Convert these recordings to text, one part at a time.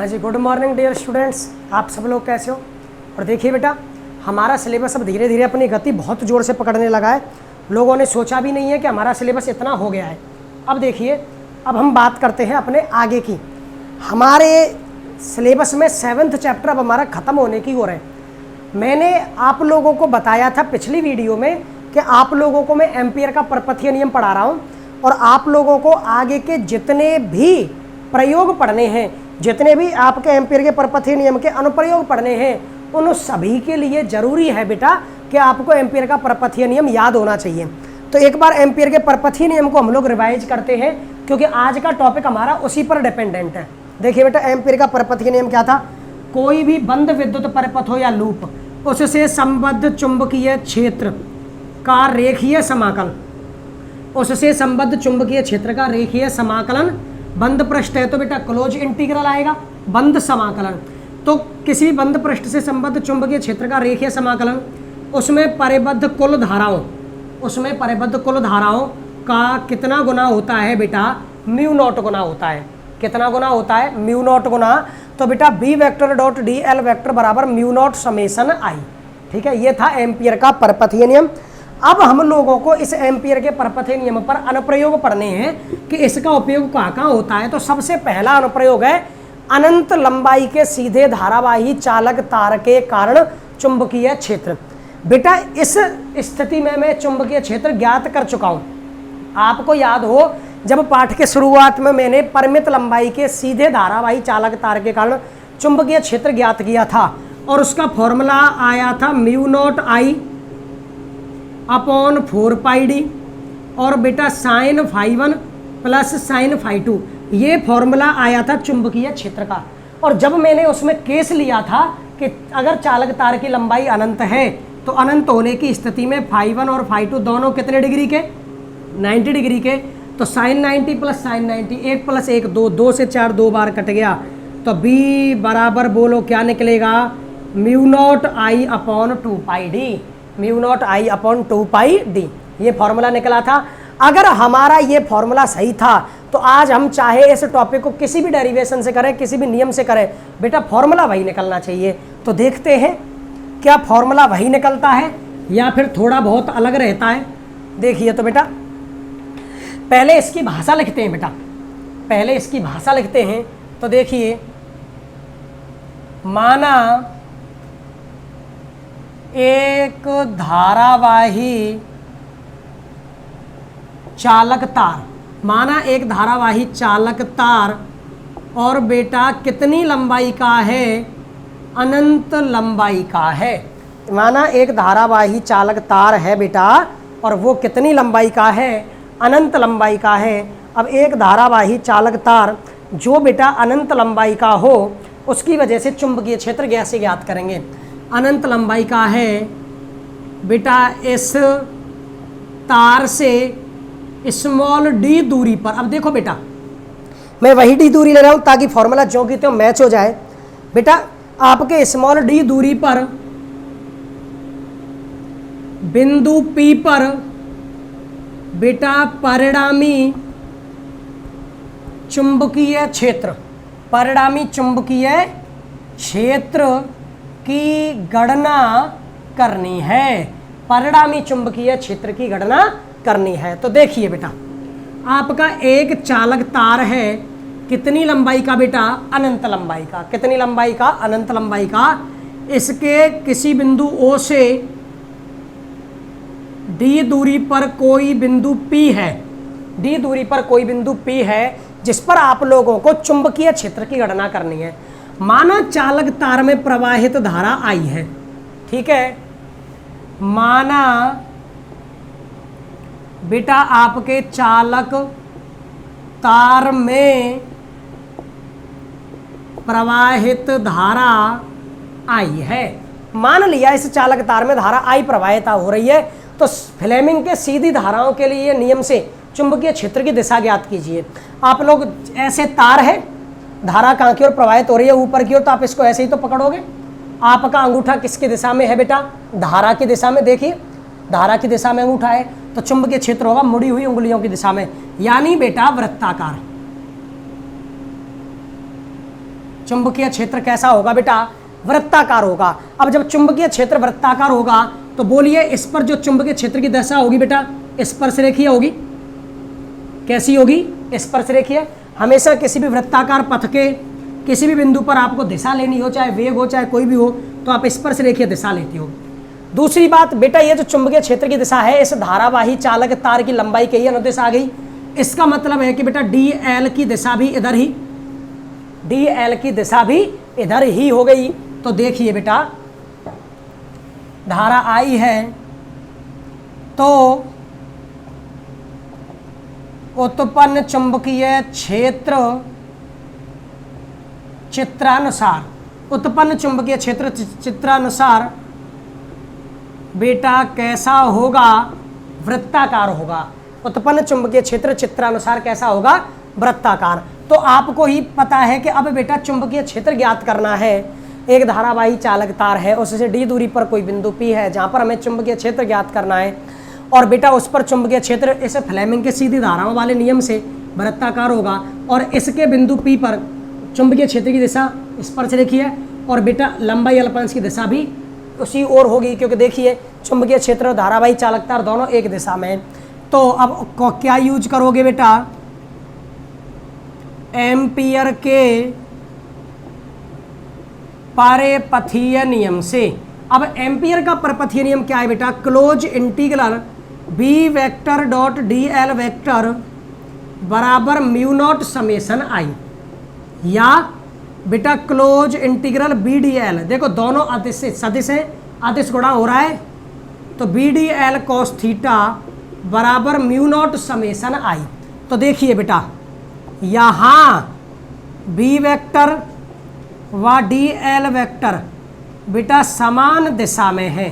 हाँ जी, good morning dear students. आप सब लोग कैसे हो? और देखिए बेटा, हमारा सिलेबस अब धीरे धीरे अपनी गति बहुत ज़ोर से पकड़ने लगा है। लोगों ने सोचा भी नहीं है कि हमारा सिलेबस इतना हो गया है। अब देखिए, अब हम बात करते हैं अपने आगे की। हमारे सिलेबस में 7th चैप्टर अब हमारा ख़त्म होने की ओर है। मैंने आप लोगों को बताया था पिछली वीडियो में कि आप लोगों को मैं एम्पियर का परपथीय नियम पढ़ा रहा हूँ और आप लोगों को आगे के जितने भी प्रयोग पढ़ने हैं, जितने भी आपके एम्पियर के परपथीय नियम के अनुप्रयोग पढ़ने हैं, उन सभी के लिए ज़रूरी है बेटा कि आपको एम्पियर का परपथीय नियम याद होना चाहिए। तो एक बार एम्पियर के परपथीय नियम को हम लोग रिवाइज करते हैं, क्योंकि आज का टॉपिक हमारा उसी पर डिपेंडेंट है। देखिए बेटा, एम्पियर का परपथीय नियम क्या था? कोई भी बंद विद्युत परिपथ हो या लूप, उससे संबद्ध चुंबकीय क्षेत्र का रेखीय समाकलन, उससे संबद्ध चुंबकीय क्षेत्र का रेखीय समाकलन, बंद पृष्ठ है तो बेटा क्लोज इंटीग्रल आएगा, बंद समाकलन। तो किसी भी बंद पृष्ठ से संबद्ध चुंबकीय क्षेत्र का रेखीय समाकलन, उसमें परिबद्ध कुल धाराओं, उसमें परिबद्ध कुल धाराओं का कितना गुना होता है बेटा? म्यू नॉट गुना होता है। कितना गुना होता है? म्यू नॉट गुना। तो बेटा B vector dot D L vector बराबर म्यू नॉट समेसन आई। ठीक है, ये था एम्पियर का परपथीय नियम। अब हम लोगों को इस एम्पियर के परपथीय नियम पर अनुप्रयोग पढ़ने हैं कि इसका उपयोग कहाँ कहाँ होता है। तो सबसे पहला अनुप्रयोग है अनंत लंबाई के सीधे धारावाही चालक तार के कारण चुंबकीय क्षेत्र। बेटा इस स्थिति में मैं चुंबकीय क्षेत्र ज्ञात कर चुका हूँ। आपको याद हो, जब पाठ के शुरुआत में मैंने परिमित लंबाई के सीधे धारावाही चालक तार के कारण चुंबकीय क्षेत्र ज्ञात किया था और उसका फॉर्मूला आया था mu naught I upon 4 pi D और बेटा sine phi 1 plus sine phi 2, ये फॉर्मूला आया था चुंबकीय क्षेत्र का। और जब मैंने उसमें केस लिया था कि अगर चालक तार की लंबाई अनंत है तो अनंत होने की स्थिति में फाई 1 और फाई 2 दोनों कितने डिग्री के? 90 डिग्री के। तो साइन 90 प्लस साइन 90, 1 प्लस 1 2, 2 से 4 2 बार कट गया। तो बी बराबर बोलो क्या निकलेगा? Mu naught I upon 2 pi D, mu naught I upon 2 pi D, ये फॉर्मूला निकला था। अगर हमारा ये फॉर्मूला सही था तो आज हम चाहे इस टॉपिक को किसी भी डेरिवेशन से करें, किसी भी नियम से करें, बेटा फॉर्मूला वही निकलना चाहिए। तो देखते हैं क्या फॉर्मूला वही निकलता है या फिर थोड़ा बहुत अलग रहता है। देखिए तो बेटा पहले इसकी भाषा लिखते हैं। बेटा पहले इसकी भाषा लिखते हैं। तो देखिए, माना एक धारावाही चालक तार, माना एक धारावाही चालक तार और बेटा कितनी लंबाई का है? अनंत लंबाई का है। माना एक धारावाही चालक तार है बेटा और वो कितनी लंबाई का है? अनंत लंबाई का है। अब एक धारावाही चालक तार जो बेटा अनंत लंबाई का हो, उसकी वजह से चुंबकीय क्षेत्र कैसे ज्ञात करेंगे? अनंत लंबाई का है बेटा, इस तार से स्मॉल डी दूरी पर। अब देखो बेटा, मैं वही डी दूरी ले रहा हूँ ताकि फॉर्मूला जो की त्यों मैच हो जाए। बेटा आपके स्मॉल डी दूरी पर बिंदु पी पर बेटा परिणामी चुंबकीय क्षेत्र, परिणामी चुंबकीय क्षेत्र की गणना करनी है। परिणामी चुंबकीय क्षेत्र की गणना करनी है। तो देखिए बेटा, आपका एक चालक तार है, कितनी लंबाई का बेटा? अनंत लंबाई का। कितनी लंबाई का? अनंत लंबाई का। इसके किसी बिंदु O से D दूरी पर कोई बिंदु P है, D दूरी पर कोई बिंदु P है जिस पर आप लोगों को चुंबकीय क्षेत्र की गणना करनी है। माना चालक तार में प्रवाहित धारा आई है, ठीक है। माना बेटा आपके चालक तार में प्रवाहित धारा आई है। मान लिया इस चालक तार में धारा आई प्रवाहित हो रही है, तो फ्लेमिंग के सीधी धाराओं के लिए नियम से चुंबकीय क्षेत्र की दिशा ज्ञात कीजिए। आप लोग ऐसे तार है, धारा कहाँ की ओर प्रवाहित हो रही है? ऊपर की ओर। तो आप इसको ऐसे ही तो पकड़ोगे। आपका अंगूठा किसकी दिशा में है बेटा? धारा की दिशा में। देखिए धारा की दिशा में अंगूठा है तो चुंबकीय क्षेत्र होगा मुड़ी हुई उंगलियों की दिशा में, यानी बेटा वृत्ताकार। चुंबकीय क्षेत्र कैसा होगा बेटा, वृत्ताकार होगा। अब जब चुंबकीय क्षेत्र वृत्ताकार होगा तो बोलिए इस पर जो चुंबकीय क्षेत्र की दशा होगी बेटा, स्पर्शरेखीय होगी। कैसी होगी, स्पर्शरेखीय। हमेशा किसी भी वृत्ताकार पथ के किसी भी बिंदु पर आपको दिशा लेनी हो, चाहे वेग हो चाहे कोई भी हो, तो आप स्पर्शरेखीय दिशा लेते हो। दूसरी बात बेटा, ये जो चुंबकीय क्षेत्र की दिशा है, इस धारावाही चालक तार की लंबाई के ही अनुदिश आ गई। इसका मतलब है कि बेटा DL की दिशा भी इधर ही, DL की दिशा भी इधर ही हो गई। तो देखिए बेटा, धारा आई है तो उत्पन्न चुंबकीय क्षेत्र चित्रानुसार, उत्पन्न चुंबकीय क्षेत्र चित्रानुसार बेटा कैसा होगा, वृत्ताकार होगा। उत्पन्न चुंबकीय क्षेत्र चित्रानुसार कैसा होगा, वृत्ताकार। तो आपको ही पता है कि अब बेटा चुंबकीय क्षेत्र ज्ञात करना है। एक धारावाही चालक तार है, उससे d दूरी पर कोई बिंदु P है जहाँ पर हमें चुंबकीय क्षेत्र ज्ञात करना है, और बेटा उस पर चुंबकीय क्षेत्र इस फ्लेमिंग के सीधी धाराओं वाले नियम से वृत्ताकार होगा, और इसके बिंदु P पर चुंबकीय क्षेत्र की दिशा स्पर्शरेखीय है, और बेटा लंबाई अल्पांश की दिशा भी उसी ओर होगी, क्योंकि देखिए चुंबकीय क्षेत्र और धारावाही चालक तार दोनों एक दिशा में। तो अब क्या यूज करोगे बेटा, एम्पियर के परिपथीय नियम से। अब एम्पियर का परिपथीय नियम क्या है बेटा, close integral B vector dot DL vector बराबर म्यू नॉट समेशन आई, या बेटा क्लोज इंटीग्रल BDL, देखो दोनों अदिश सदिश है, अदिश गुणा हो रहा है, तो BDL cos थीटा बराबर म्यू नॉट समेशन आई। तो देखिए बेटा, यहाँ B वेक्टर व DL वेक्टर बेटा समान दिशा में है।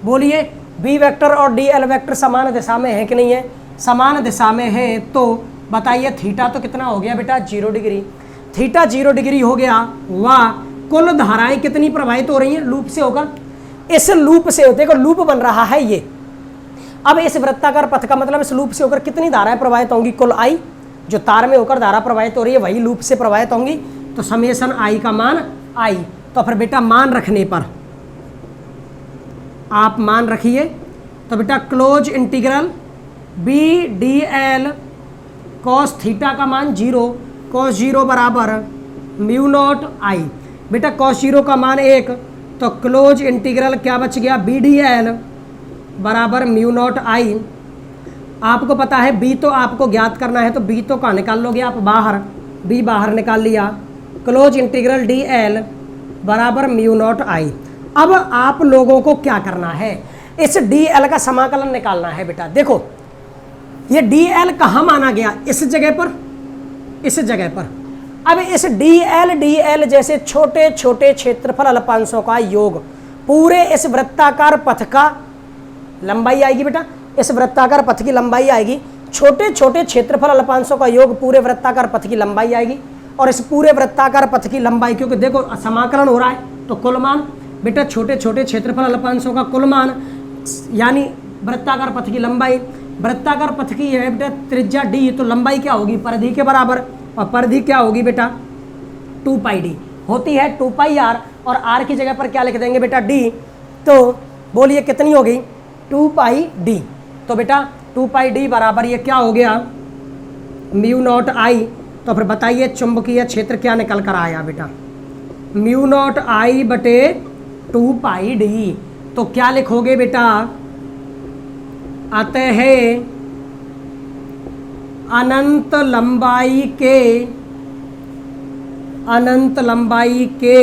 बोलिए B वेक्टर और DL वेक्टर समान दिशा में है कि नहीं है, समान दिशा में है। तो बताइए थीटा तो कितना हो गया बेटा, 0 डिग्री। थीटा 0 डिग्री हो गया, वाह कुल धाराएं कितनी प्रवाहित हो रही हैं, लूप से होकर। इस लूप से देखो लूप बन रहा है ये। अब इस वृत्ताकार पथ का मतलब इस लूप से होकर कितनी धाराएं प्रवाहित होंगी, कुल I, जो तार में होकर धारा प्रवाहित हो रही है वही लूप से प्रवाहित होंगी। तो समेशन I का मान I। तो फिर बेटा मान रखने पर आप मान रखिए, तो बेटा close integral BDL cos theta का मान 0, cos 0 बराबर म्यू नॉट I। बेटा cos 0 का मान 1, तो क्लोज इंटीग्रल क्या बच गया, BDL बराबर म्यू नॉट I। आपको पता है B तो आपको ज्ञात करना है, तो B तो कहाँ निकाल लोगे आप, बाहर, B बाहर निकाल लिया। क्लोज इंटीग्रल DL बराबर म्यू नॉट I। अब आप लोगों को क्या करना है, इस DL का समाकलन निकालना है बेटा। देखो ये DL कहाँ माना गया, इस जगह पर, इस जगह पर। अब इस DL जैसे छोटे छोटे क्षेत्रफल अल्पांशों का योग पूरे इस वृत्ताकार पथ का लंबाई आएगी बेटा, इस वृत्ताकार पथ की लंबाई आएगी। छोटे छोटे क्षेत्रफल अल्पांशों का योग पूरे वृत्ताकार पथ की लंबाई आएगी, और इस पूरे वृत्ताकार पथ की लंबाई, क्योंकि देखो समाकलन हो रहा है, तो कुल मान बेटा छोटे छोटे क्षेत्रफल अल्पांशों का कुल मान यानी वृत्ताकार पथ की लंबाई। वृत्ताकार पथ की है बेटा त्रिज्या D, तो लंबाई क्या होगी, परिधि के बराबर, और परिधि क्या होगी बेटा 2πd होती है, 2πr, और r की जगह पर क्या लिख देंगे बेटा d। तो बोलिए कितनी होगी, 2πd। तो बेटा 2πd बराबर ये क्या हो गया, म्यू नॉट I। तो फिर बताइए चुंबकीय क्षेत्र क्या निकल कर आया बेटा, म्यू नॉट I बटे 2πd। तो क्या लिखोगे बेटा, अतः अनंत लंबाई के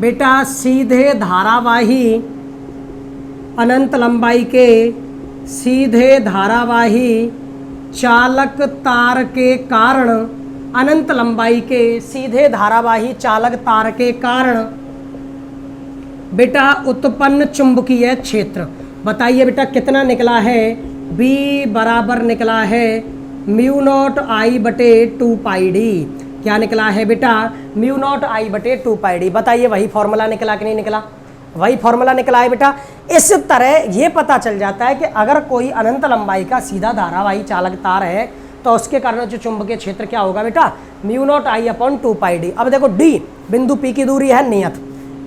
बेटा सीधे धारावाही, अनंत लंबाई के सीधे धारावाही चालक तार के कारण, अनंत लंबाई के सीधे धारावाही चालक तार के कारण बेटा उत्पन्न चुंबकीय क्षेत्र। बताइए बेटा कितना निकला है, B बराबर निकला है म्यू नॉट I बटे 2πd। क्या निकला है बेटा, म्यू नॉट I बटे 2πd। बताइए वही फॉर्मूला निकला कि नहीं निकला, वही फॉर्मूला निकला है बेटा। इस तरह ये पता चल जाता है कि अगर कोई अनंत लंबाई का सीधा धारावाही चालक तार है तो उसके कारण जो चुंबकीय क्षेत्र क्या होगा बेटा, mu naught I upon 2 pi D. अब देखो डी बिंदु पी की दूरी है नियत,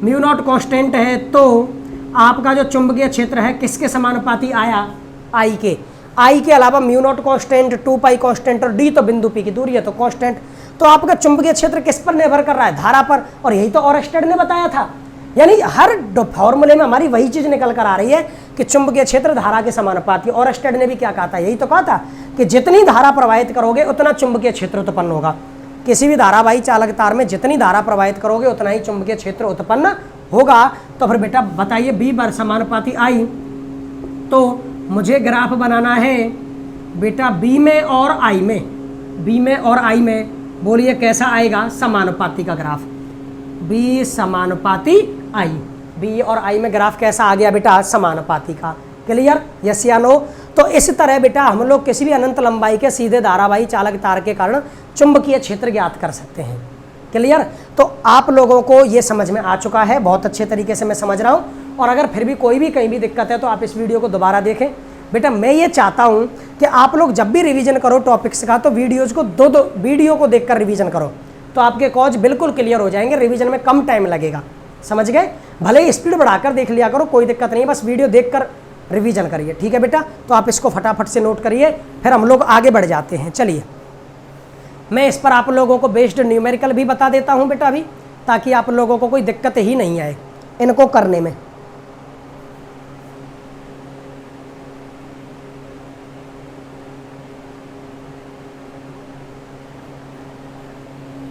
म्यू नॉट कांस्टेंट है, तो आपका जो चुंबकीय क्षेत्र है किसके समानुपाती आया, आई के। आई के अलावा म्यू नॉट कांस्टेंट, 2 पाई कांस्टेंट और डी तो बिंदु पी की दूरी है तो कांस्टेंट। तो आपका चुंबकीय क्षेत्र किस पर निर्भर कर रहा है, धारा पर। और यही तो ओरस्टेड ने बताया था। यानी हर फॉर्मूले में हमारी वही चीज निकल कर आ रही है कि चुंबकीय क्षेत्र धारा के समानुपाती। ओरस्टेड ने भी क्या कहा था, यही तो कहा था कि जितनी धारा प्रवाहित करोगे उतना चुंबकीय क्षेत्र उत्पन्न होगा। किसी भी धारावाही चालक तार में जितनी धारा प्रवाहित करोगे उतना ही चुंबकीय क्षेत्र उत्पन्न होगा। तो फिर बेटा बताइए बी बार समानुपाती आई, तो मुझे ग्राफ बनाना है बेटा बी में और आई में, बी में और आई में। बोलिए कैसा आएगा, समानुपाती का ग्राफ, बी समानुपाती आई। बी और आई में ग्राफ कैसा आ गया बेटा, समानुपाती का। क्लियर, यस या नो। तो इस तरह बेटा हम लोग किसी भी अनंत लंबाई के सीधे धारावाही चालक तार के कारण चुंबकीय क्षेत्र ज्ञात कर सकते हैं। क्लियर, तो आप लोगों को ये समझ में आ चुका है, बहुत अच्छे तरीके से मैं समझ रहा हूँ। और अगर फिर भी कोई भी कहीं भी दिक्कत है तो आप इस वीडियो को दोबारा देखें। बेटा मैं ये चाहता हूँ कि आप लोग जब भी रिवीजन करो टॉपिक्स का तो वीडियोज़ को दो वीडियो को देखकर रिवीजन करो, तो आपके कॉज बिल्कुल क्लियर हो जाएंगे। रिवीजन में कम टाइम लगेगा, समझ गए। भले ही स्पीड बढ़ाकर देख लिया करो, कोई दिक्कत नहीं, बस वीडियो देखकर रिवीजन करिए, ठीक है बेटा। तो आप इसको फटाफट से नोट करिए, फिर हम लोग आगे बढ़ जाते हैं। चलिए मैं इस पर आप लोगों को बेस्ड न्यूमेरिकल भी बता देता हूँ बेटा अभी, ताकि आप लोगों को कोई दिक्कत ही नहीं आए इनको करने में।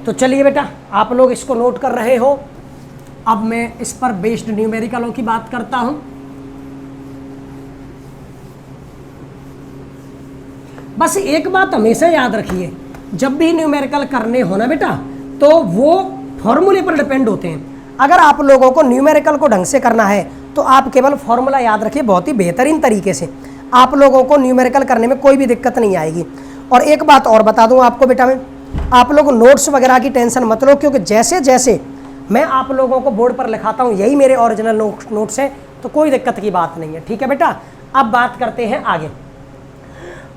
तो चलिए बेटा आप लोग इसको नोट कर रहे हो। अब मैं इस पर बेस्ड न्यूमेरिकलों की बात करता हूं। बस एक बात हमेशा याद रखिए, जब भी न्यूमेरिकल करने हो ना बेटा तो वो फॉर्मूले पर डिपेंड होते हैं। अगर आप लोगों को न्यूमेरिकल को ढंग से करना है तो आप केवल फॉर्मूला याद रखिए, बहुत ही बेहतरीन तरीके से आप लोगों को न्यूमेरिकल करने में कोई भी दिक्कत नहीं आएगी। और एक बात और बता दूं आपको बेटा, मैं आप लोग नोट्स वगैरह की टेंशन मत लो, क्योंकि जैसे जैसे मैं आप लोगों को बोर्ड पर लिखाता हूँ यही मेरे ओरिजिनल नोट्स हैं, तो कोई दिक्कत की बात नहीं है, ठीक है बेटा। अब बात करते हैं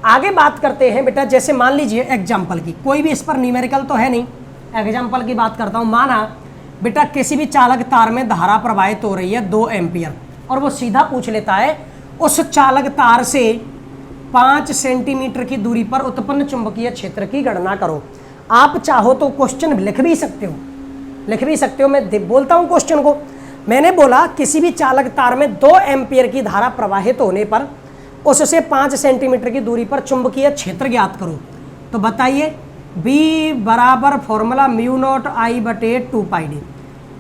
आगे बात करते हैं बेटा, जैसे मान लीजिए एग्जाम्पल की, कोई भी इस पर न्यूमेरिकल तो है नहीं, एग्जाम्पल की बात करता हूँ। माना बेटा किसी भी चालक तार में धारा प्रवाहित हो रही है 2 एम्पियर, और वो सीधा पूछ लेता है उस चालक तार से 5 सेंटीमीटर की दूरी पर उत्पन्न चुंबकीय क्षेत्र की गणना करो। आप चाहो तो क्वेश्चन लिख भी सकते हो, मैं बोलता हूँ क्वेश्चन को। मैंने बोला किसी भी चालक तार में 2 एम्पियर की धारा प्रवाहित होने पर उससे 5 सेंटीमीटर की दूरी पर चुंबकीय क्षेत्र ज्ञात करो। तो बताइए B बराबर फॉर्मूला म्यू नॉट आई बटे 2 पाई डी।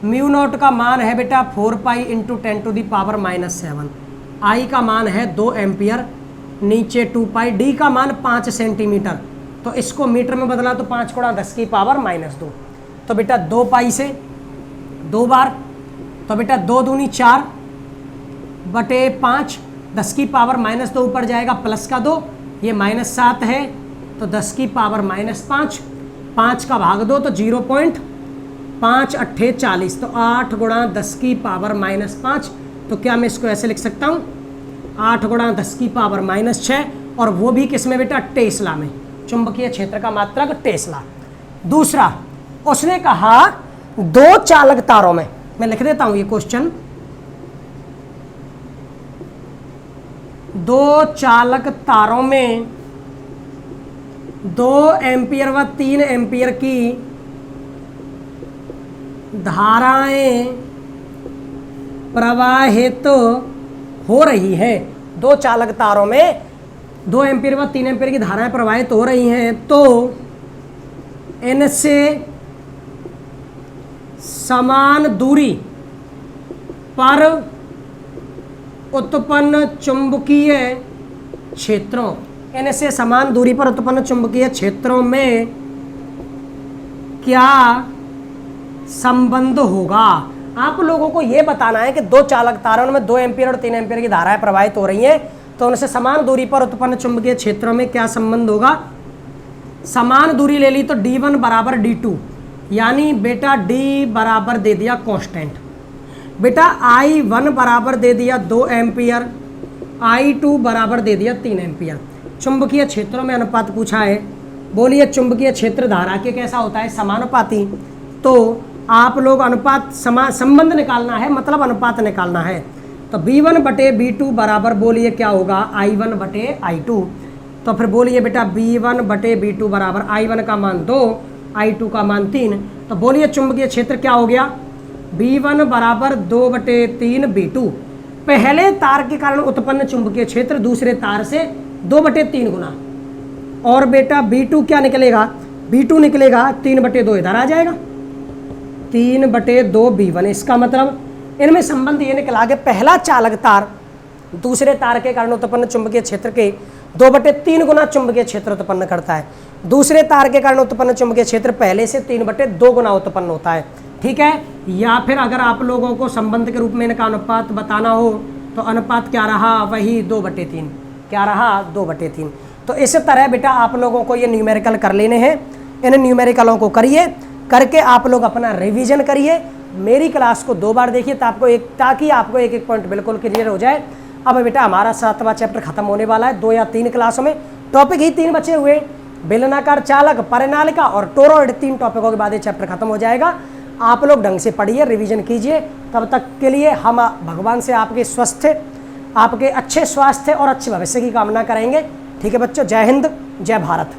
म्यू नॉट का मान है बेटा 4 pi into 10 to the power -7, I का मान है 2 एम्पियर, नीचे 2 पाई, डी का मान 5 सेंटीमीटर, तो इसको मीटर में बदला तो 5 गुणा 10 की पावर -2। तो बेटा 2 पाई से 2 बार, तो बेटा 2 दूनी 4 बटे 5, 10 की पावर -2 ऊपर जाएगा प्लस का 2, ये -7 है तो 10 की पावर -5, 5 का भाग 2 तो 0.5 अट्ठे 40, तो 8 गुणा 10 की पावर -5। तो क्या मैं इसको ऐसे लिख सकता हूँ 8 गुणा 10 की पावर -6, और वो भी किस में बेटा, टेस्ला में, चुंबकीय क्षेत्र का मात्रक टेस्ला। दूसरा उसने कहा 2 चालक तारों में, मैं लिख देता हूं ये क्वेश्चन, 2 चालक तारों में 2 एम्पियर व 3 एम्पियर की धाराएं प्रवाहित हो रही है। 2 चालक तारों में 2 एम्पियर व 3 एम्पियर की धाराएं प्रवाहित हो रही हैं, तो इनसे समान दूरी पर उत्पन्न चुंबकीय क्षेत्रों, इनसे समान दूरी पर उत्पन्न चुंबकीय क्षेत्रों में क्या संबंध होगा। आप लोगों को यह बताना है कि 2 चालक तारों में 2 एम्पियर और 3 एम्पियर की धाराएं प्रवाहित हो रही हैं, तो उनसे समान दूरी पर उत्पन्न चुंबकीय क्षेत्रों में क्या संबंध होगा। समान दूरी ले ली तो D1 बराबर D2, यानी बेटा D बराबर दे दिया कांस्टेंट, बेटा I1 बराबर दे दिया 2 एम्पियर, I2 बराबर दे दिया 3 एम्पियर। चुंबकीय क्षेत्रों में अनुपात पूछा है बोलिए चुंबकीय क्षेत्र धारा के कैसा होता है, समानुपाती। तो आप लोग अनुपात संबंध निकालना है, मतलब अनुपात निकालना है। तो B1 बटे B2 बराबर बोलिए क्या होगा, I1 बटे I2। तो फिर बोलिए बेटा B1 बटे B2 बराबर I1 का मान 2, I2 का मान 3। तो बोलिए चुंबकीय क्षेत्र क्या हो गया, B1 बराबर 2 बटे 3 B2। पहले तार के कारण उत्पन्न चुंबकीय क्षेत्र दूसरे तार से 2 बटे 3 गुना। और बेटा B2 क्या निकलेगा, B2 निकलेगा 3 बटे 2, इधर आ जाएगा 3 बटे 2 B1। इसका मतलब इनमें संबंध ये निकला कि पहला चालक तार दूसरे तार के कारण उत्पन्न चुंबकीय क्षेत्र के 2 बटे 3 गुना चुंबकीय क्षेत्र उत्पन्न करता है। दूसरे तार के कारण उत्पन्न चुंबकीय क्षेत्र पहले से 3 बटे 2 गुना उत्पन्न होता है। ठीक है, या फिर अगर आप लोगों को संबंध के रूप में इनका अनुपात बताना हो तो अनुपात क्या रहा, वही 2 बटे 3। क्या रहा, 2 बटे 3। तो इस तरह बेटा आप लोगों को ये न्यूमेरिकल कर लेने हैं। इन न्यूमेरिकलों को करिए, करके आप लोग अपना रिवीजन करिए। मेरी क्लास को 2 बार देखिए ताकि आपको एक एक पॉइंट बिल्कुल क्लियर हो जाए। अब बेटा हमारा 7वां चैप्टर खत्म होने वाला है, 2 या 3 क्लासों में। टॉपिक ही 3 बचे हुए, बेलनाकार चालक, परिनालिका और टोरॉइड। 3 टॉपिकों के बाद ये चैप्टर खत्म हो जाएगा। आप लोग ढंग से पढ़िए, रिवीजन कीजिए। तब तक के लिए हम भगवान से आपके स्वास्थ्य, आपके अच्छे स्वास्थ्य और अच्छे भविष्य की कामना करेंगे। ठीक है बच्चों, जय हिंद, जय भारत।